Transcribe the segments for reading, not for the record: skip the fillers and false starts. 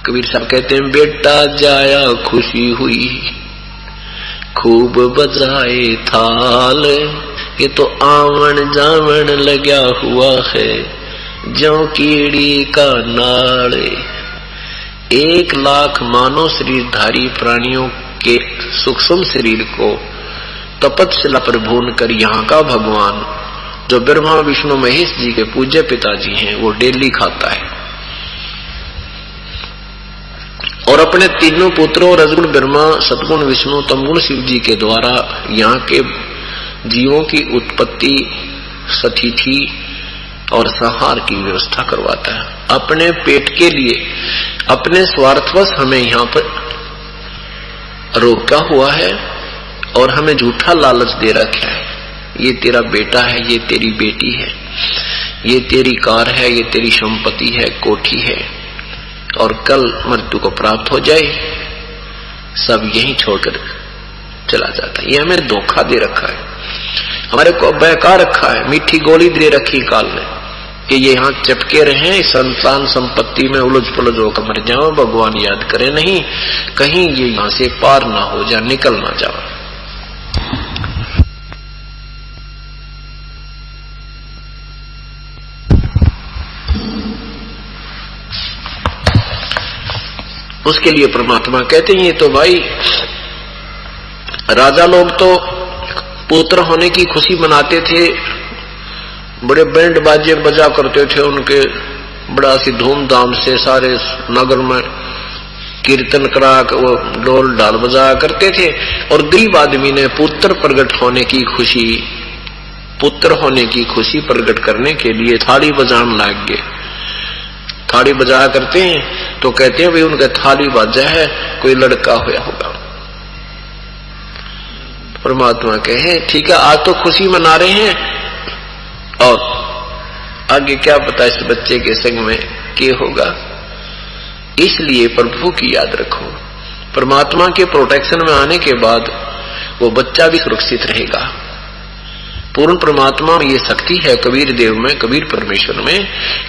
कबीर साहब कहते हैं बेटा जाया खुशी हुई, खूब बजाए थाल, ये तो आवन जावन लगा हुआ है ज्यों कीड़ी का नाल। 1,00,000 मानव शरीरधारी प्राणियों के सूक्ष्म शरीर को तपस्या पर भून कर यहाँ का भगवान जो ब्रह्मा विष्णु महेश जी के पूज्य पिताजी हैं वो डेली खाता है, और अपने तीनों पुत्रों रजगुण ब्रह्मा, सतगुण विष्णु, तमगुण शिव जी के द्वारा यहाँ के जीवों की उत्पत्ति, स्थिति और संहार की व्यवस्था करवाता है। अपने पेट के लिए, अपने स्वार्थवश हमें यहाँ पर रोका हुआ है और हमें झूठा लालच दे रखा है। ये तेरा बेटा है, ये तेरी बेटी है, ये तेरी कार है, ये तेरी संपत्ति है, कोठी है, और कल मृत्यु को प्राप्त हो जाए सब यही छोड़कर चला जाता है। ये हमें धोखा दे रखा है, हमारे को बहका रखा है, मीठी गोली दे रखी काल ने कि ये यहाँ चपके रहे, संतान संपत्ति में उलझ पुलझ होकर मर जाओ, भगवान याद करे नहीं, कहीं ये यहाँ से पार ना हो जा, निकल ना जाओ। उसके लिए परमात्मा कहते हैं ये तो भाई राजा लोग तो पुत्र होने की खुशी मनाते थे, बड़े बैंड बाजे बजा करते थे, उनके बड़ा सी धूमधाम से सारे नगर में कीर्तन करा वो ढोल ढाल बजाया करते थे। और गरीब आदमी ने पुत्र प्रकट होने की खुशी, पुत्र होने की खुशी प्रकट करने के लिए थाली बजाने लग गए। थाली बजाया करते हैं तो कहते हैं भाई उनका थाली बाजा है, कोई लड़का हुआ होगा। परमात्मा कहे ठीक है आज तो खुशी मना रहे हैं, और आगे क्या पता इस बच्चे के संग में क्या होगा। इसलिए प्रभु की याद रखो, परमात्मा के प्रोटेक्शन में आने के बाद वो बच्चा भी सुरक्षित रहेगा। पूर्ण परमात्मा में ये शक्ति है कबीर देव में, कबीर परमेश्वर में,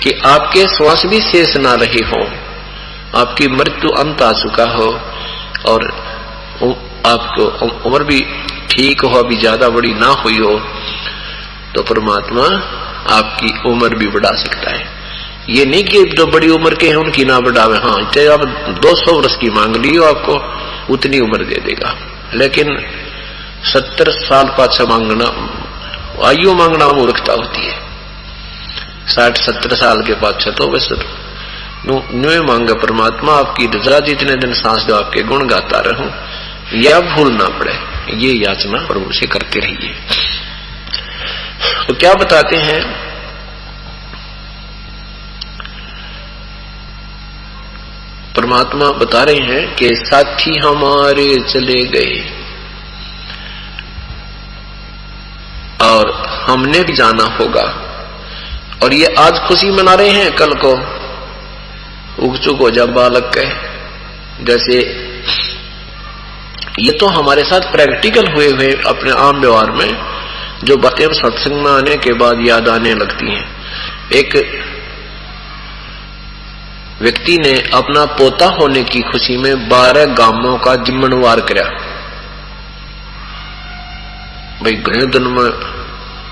कि आपके श्वास भी शेष ना रहे हो, आपकी मृत्यु अंत आ चुका हो और आपको उम्र भी ठीक हो, अभी ज्यादा बड़ी ना हुई हो, तो परमात्मा आपकी उम्र भी बढ़ा सकता है। ये नहीं कि जो बड़ी उम्र के हैं उनकी ना बढ़ावे, हाँ चाहे आप 200 वर्ष की मांग ली हो आपको उतनी उम्र दे देगा, लेकिन 70 साल पाछा मांगना, आयु मांगना मूर्खता होती है। 60-70 साल के पाछा तो बस न्यू मांगा परमात्मा आपकी रजा, जितने दिन सांस दो आपके गुण गाता रहूं, या भूल ना पड़े, ये याचना प्रभु से करते रहिए। तो क्या बताते हैं, परमात्मा बता रहे हैं कि साथी हमारे चले गए और हमने भी जाना होगा, और ये आज खुशी मना रहे हैं, कल को उग चुक हो जा बालक कहे। जैसे ये तो हमारे साथ प्रैक्टिकल हुए हुए अपने आम व्यवहार में जो बातें सत्संग में आने के बाद याद आने लगती हैं। एक व्यक्ति ने अपना पोता होने की खुशी में 12 गांवों का जिम्मेवार किया। भाई घने दिन में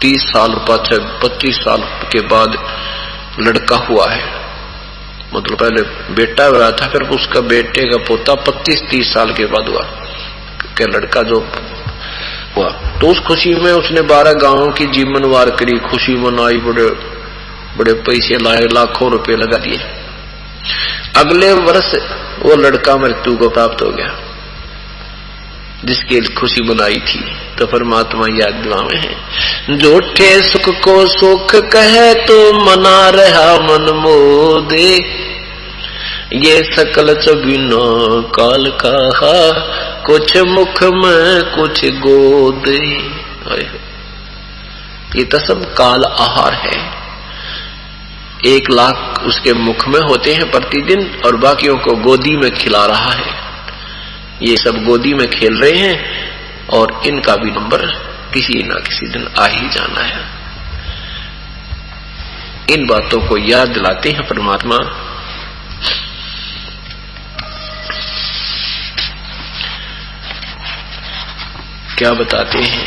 30 साल पाछे 25 साल के बाद लड़का हुआ है, मतलब पहले बेटा हुआ था, फिर उसका बेटे का पोता 25-30 साल के बाद हुआ कि लड़का जो हुआ। तो उस खुशी में उसने 12 गांवों की जीवनवार करी, खुशी मनाई, बड़े बड़े पैसे लाए, लाखों रुपए लगा दिए। अगले वर्ष वो लड़का मृत्यु को प्राप्त हो गया जिसकी खुशी मनाई थी। तो परमात्मा याद दिलावे हैं, झूठे सुख को सुख कहे तो मना रहा मन मोदे, ये सकल चबिनो काल कहा, कुछ मुख में कुछ गोदे। ये तो सब काल आहार है। 1 लाख उसके मुख में होते हैं प्रतिदिन और बाकियों को गोदी में खिला रहा है। ये सब गोदी में खेल रहे हैं और इनका भी नंबर किसी ना किसी दिन आ ही जाना है। इन बातों को याद दिलाते हैं परमात्मा। क्या बताते हैं।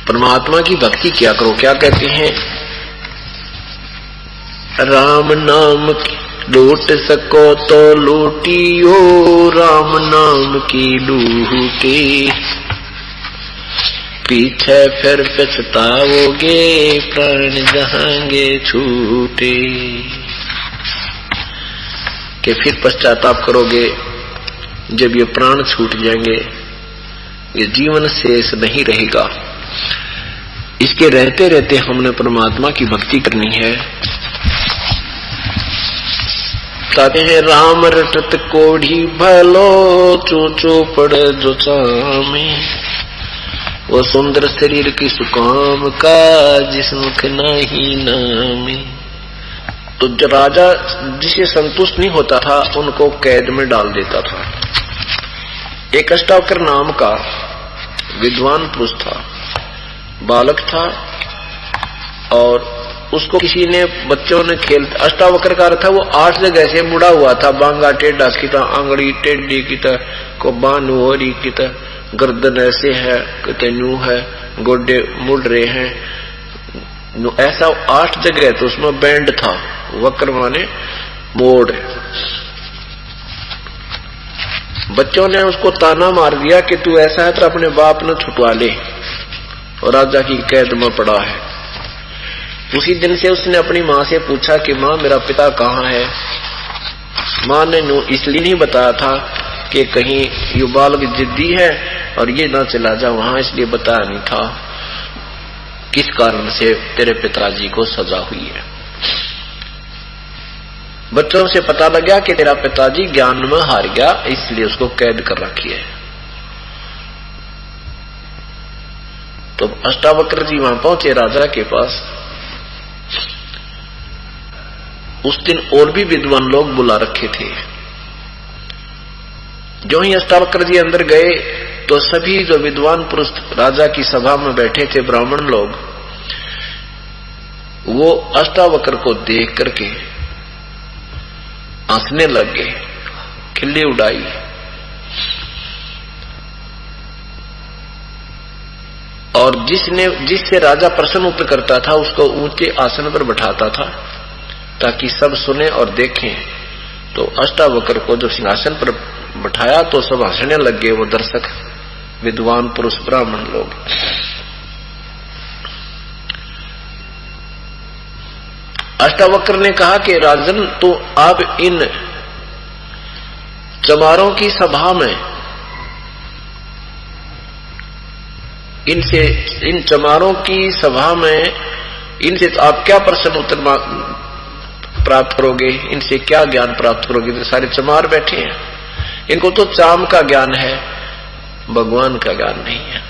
परमात्मा की भक्ति क्या करो, क्या कहते हैं। राम नाम लूट सको तो लूटियो, राम नाम की लूटे, पीछे फिर पछताओगे, प्राण जहांगे छूटे। कि फिर पश्चाताप करोगे जब ये प्राण छूट जाएंगे, ये जीवन शेष नहीं रहेगा। इसके रहते रहते हमने परमात्मा की भक्ति करनी है। कहते हैं राम रटत कोढ़ी भलो, चो पड़े जो चामे, वो सुंदर शरीर की सुकाम का, जिस मुख नहीं नामे। तो जो राजा जिसे संतुष्ट नहीं होता था उनको कैद में डाल देता था। एक अष्टावक्र नाम का विद्वान पुरुष था, बालक था, और उसको किसी ने बच्चों ने खेल, अष्टावक्र का अर्थ था वो 8 जगह से मुड़ा हुआ था। बांगा टेढ़ा की था, आंगड़ी टेढ़ी की था, को बान होरी की था, गर्दन ऐसे है, कहते न्यू है, गोडे मुड़ रहे हैं, ऐसा 8 जगह। तो उसमें बैंड था, वक्र माने मोड़। बच्चों ने उसको ताना मार दिया कि तू ऐसा है तो अपने बाप ने छुटवा ले, और राजा की कैद में पड़ा है। उसी दिन से उसने अपनी माँ से पूछा कि माँ मेरा पिता कहाँ है। माँ ने इसलिए नहीं बताया था कि कहीं ये बालक जिद्दी है और ये ना चला जा वहां, इसलिए बताया नहीं था किस कारण से तेरे पिताजी को सजा हुई है। बच्चों से पता लग गया कि तेरा पिताजी ज्ञान में हार गया, इसलिए उसको कैद कर रखी है। तो अष्टावक्र जी वहां पहुंचे राजा के पास। उस दिन और भी विद्वान लोग बुला रखे थे। जो ही अष्टावक्र जी अंदर गए तो सभी जो विद्वान पुरुष राजा की सभा में बैठे थे, ब्राह्मण लोग, वो अष्टावक्र को देख करके हंसने लग गए, खिल्ली उड़ाई। और जिससे राजा प्रसन्न होकर करता था उसको ऊंचे आसन पर बैठाता था ताकि सब सुने और देखें। तो अष्टावक्र को जब सिंहासन पर बैठाया तो सब हंसने लग गए, वो दर्शक विद्वान पुरुष ब्राह्मण लोग। अष्टावक्र ने कहा कि राजन, तो आप इन चमारों की सभा में इन चमारों की सभा में इनसे आप क्या प्रश्न उत्तर प्राप्त करोगे, इनसे क्या ज्ञान प्राप्त करोगे। तो सारे चमार बैठे हैं, इनको तो चाम का ज्ञान है, भगवान का ज्ञान नहीं है।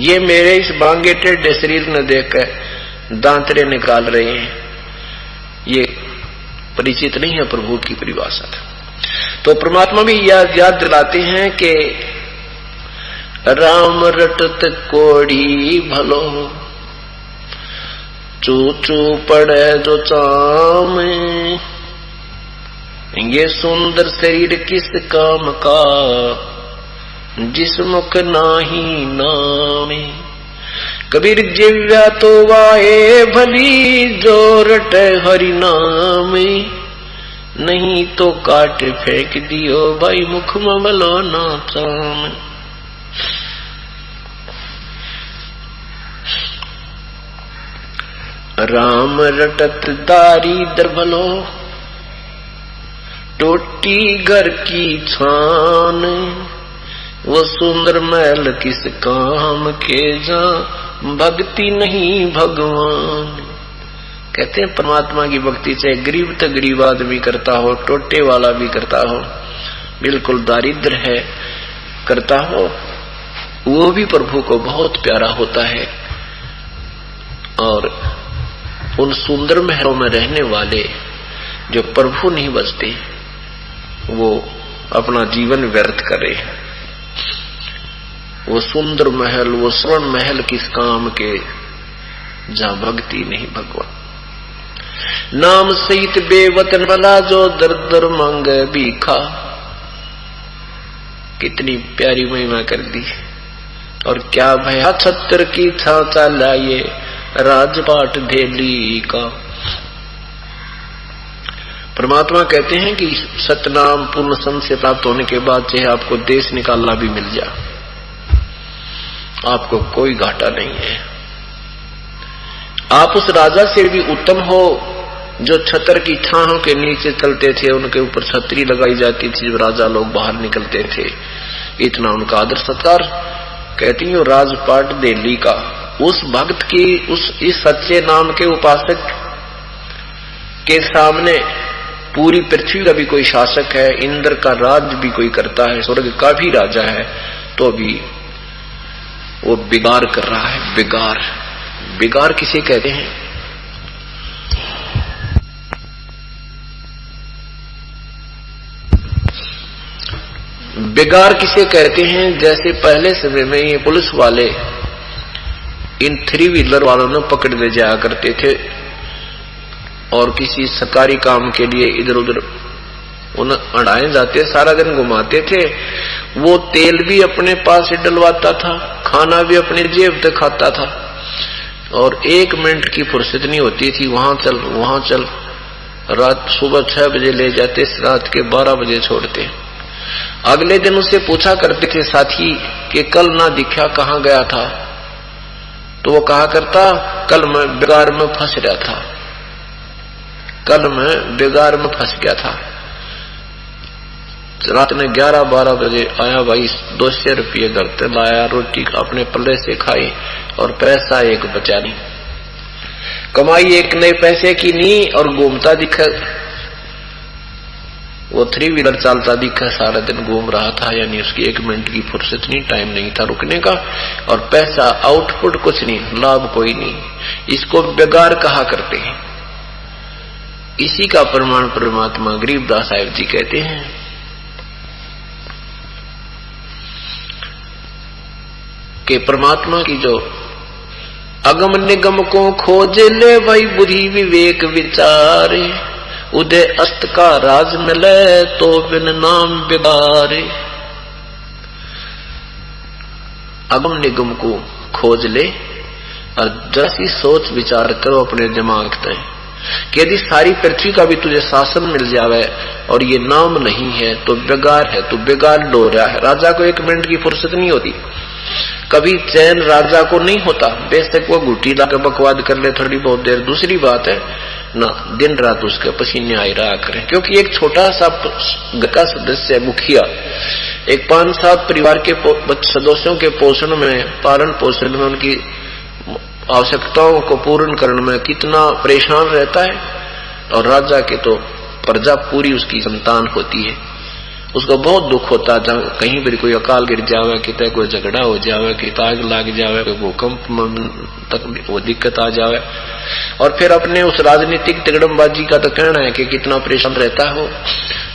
ये मेरे इस बांगे टेढ़े शरीर ने देखकर दांतरे निकाल रहे हैं, ये परिचित नहीं है प्रभु की परिभाषा। तो परमात्मा भी याद दिलाते हैं कि राम रटत कोड़ी भलो, चू पड़े जो चाम, ये सुंदर शरीर किस काम का, जिस मुख नाही नामे। कबीर जिव्या तो वाए भली, जो रटे हरि नामे, नहीं तो काट फेंक दियो भाई मुख में भलो ना चाम। राम रटत दारिद्र भलो, टोटी घर की छान, वो सुंदर महल किस काम के, जा भक्ति नहीं भगवान। कहते हैं परमात्मा की भक्ति चाहे गरीब तो गरीब आदमी करता हो, टोटे वाला भी करता हो, बिल्कुल दारिद्र है करता हो, वो भी प्रभु को बहुत प्यारा होता है। और उन सुंदर महलों में रहने वाले जो प्रभु नहीं बचते, वो अपना जीवन व्यर्थ करे। वो सुंदर महल, वो स्वर्ण महल किस काम के जहां भक्ति नहीं भगवान। नाम सहित बेवतन वाला जो दर दर मांगे भीखा। कितनी प्यारी महिमा कर दी। और क्या भया छत्र की छाता लाए राजपाट धेली का। परमात्मा कहते हैं कि सतनाम पूर्ण संत से प्राप्त होने के बाद चाहे आपको देश निकालना भी मिल जाए, आपको कोई घाटा नहीं है। आप उस राजा से भी उत्तम हो जो छतर की छाहों के नीचे चलते थे, उनके ऊपर छतरी लगाई जाती थी जब राजा लोग बाहर निकलते थे, इतना उनका आदर सत्कार। कहती हूँ राजपाट दिल्ली का उस भक्त की, इस सच्चे नाम के उपासक के सामने पूरी पृथ्वी का भी कोई शासक है, इंद्र का राज भी कोई करता है, स्वर्ग का भी राजा है, तो भी वो बिगाड़ कर रहा है। बिगाड़, बिगाड़ किसे कहते हैं? बिगाड़ किसे कहते हैं? जैसे पहले समय में ये पुलिस वाले इन 3 व्हीलर वालों ने पकड़ ले जाया करते थे और किसी सरकारी काम के लिए इधर उधर उन्हें अड़ाए जाते, सारा दिन घुमाते थे। वो तेल भी अपने पास ही डलवाता था, खाना भी अपनी जेब से खाता था, और 1 मिनट की फुर्सत नहीं होती थी। वहां चल वहां चल, रात सुबह 6 बजे ले जाते, रात के 12 बजे छोड़ते। अगले दिन उससे पूछा करते थे साथी कि कल ना दिखा, कहां गया था? तो वो कहा करता, कल मैं बिगाड़ में फंस गया था, कल मैं बिगाड़ में फंस गया था। रात में 11-12 बजे आया भाई, 200 रुपये घर से लाया, रोटी अपने पल्ले से खाई और पैसा एक बचा नहीं। कमाई एक नए पैसे की नहीं, और घूमता दिखा, वो 3 व्हीलर चालता दिखा, सारा दिन घूम रहा था, यानी उसकी 1 मिनट की फुर्सत नहीं, टाइम नहीं था रुकने का, और पैसा आउटपुट कुछ नहीं, लाभ कोई नहीं। इसको बिगाड़ कहा करते हैं। इसी का प्रमाण परमात्मा गरीबदास साहिब जी कहते हैं कि परमात्मा की जो अगम निगम को खोज ले भाई बुद्धि विवेक विचारे, उदय अस्त का राज मिले तो बिन नाम बिगारे। अगम निगम को खोज ले और जैसी सोच विचार करो अपने दिमाग में कि यदि सारी पृथ्वी का भी तुझे शासन मिल जावे और ये नाम नहीं है तो बिगाड़ है, तो बिगाड़ लो रहा है। राजा को 1 मिनट की फुर्सत नहीं होती, कभी चैन राजा को नहीं होता, बेशक वो घुटी लाकर बकवाद कर ले थोड़ी बहुत देर, दूसरी बात है ना, दिन रात उसके पसीने आए रहा करें। क्योंकि एक छोटा सा घर का सदस्य मुखिया एक 5-7 परिवार के सदस्यों के पोषण में, पालन पोषण में, उनकी आवश्यकताओं को पूर्ण करने में कितना परेशान रहता है, और राजा के तो प्रजा पूरी उसकी संतान होती है, उसको बहुत दुख होता है। कहीं भी कोई अकाल गिर जावे, कितने कोई झगड़ा हो जावे, कि आग लग जावे, कोई भूकंप तक वो दिक्कत आ जावे, और फिर अपने उस राजनीतिक तिगड़मबाजी का तो कहना है कि कितना परेशान रहता हो।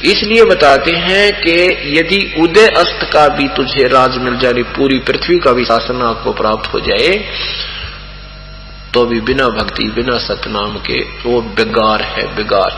इसलिए बताते हैं कि यदि उदय अस्त का भी तुझे राज मिल जाए, पूरी पृथ्वी का भी शासन आपको प्राप्त हो जाए, तो भी बिना भक्ति बिना सतनाम के वो बिगाड़ है, बिगाड़।